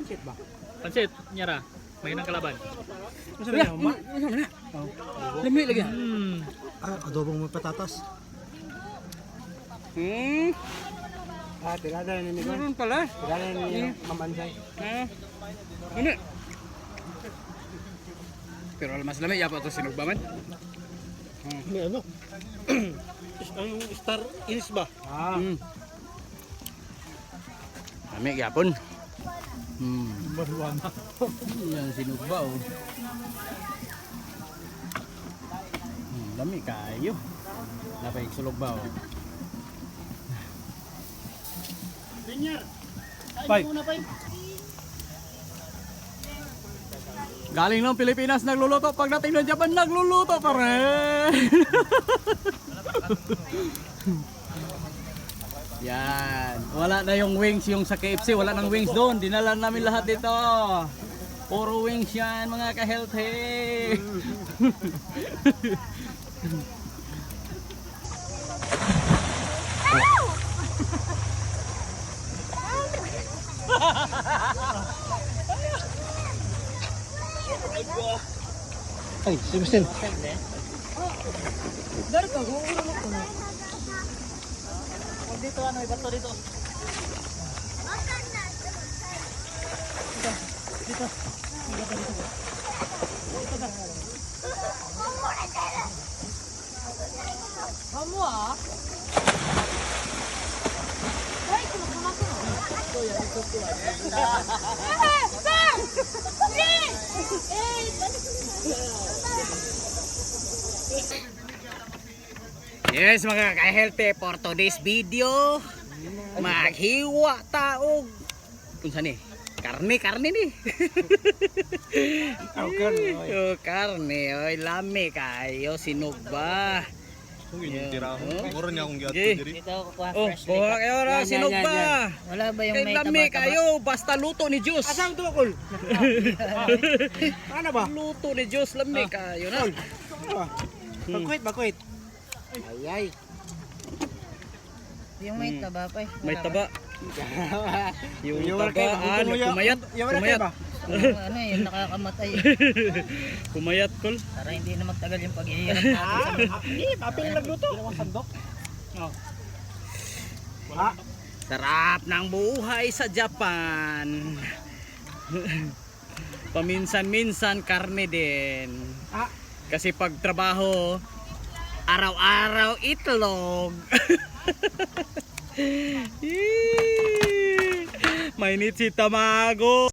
Pansit ba? Pansit, nyara. May nang kalaban. Masa na ba? Lami lagi. Adobong may patatas. Tirada ni Nigon. Meron pala. Tirada ni Mamansay. Ano? Pero mas lami ya pa to sinugba man. May ano? Ang Star Ins ba? Lami gyapon. Baruana. Yan sinugba oh. Lami kayo. Napay sulog ba oh. Pai. Galing ng Pilipinas nagluluto, pagdating ng Japan nagluluto pa rin. Yan, wala na yung wings yung sa KFC, wala nang wings doon. Dinala namin lahat dito. Puro wings yan mga ka-healthy. Ay, Sebastian. Dito ano, ibato dito. Yes mga ka-healthy, for today's video maghiwa taog kung saan karne ni. Karne oy, lami kayo sinugba. Siguro niya akong giato diri. Dito ako kuha Oh, fresh. kuha kayo ra sinugba. Wala ba yung Kay may lami taba-taba? kayo basta luto ni Diyos. Asam to kol. Ano ba? Luto ni Diyos, lami kayo na. Bakwit. Ay. Yung may taba pa eh. May taba. Yung Yung taba, kay ba? kumayat. Yung kay ba? Ano yung nakakamatay eh. Kumayat kol. Para hindi na magtagal yung paghihirap natin. Apil nagluto. Sandok. Sarap ng buhay sa Japan. Paminsan-minsan karne din. Kasi pag trabaho, araw-araw itlog. Mainit si Tamago.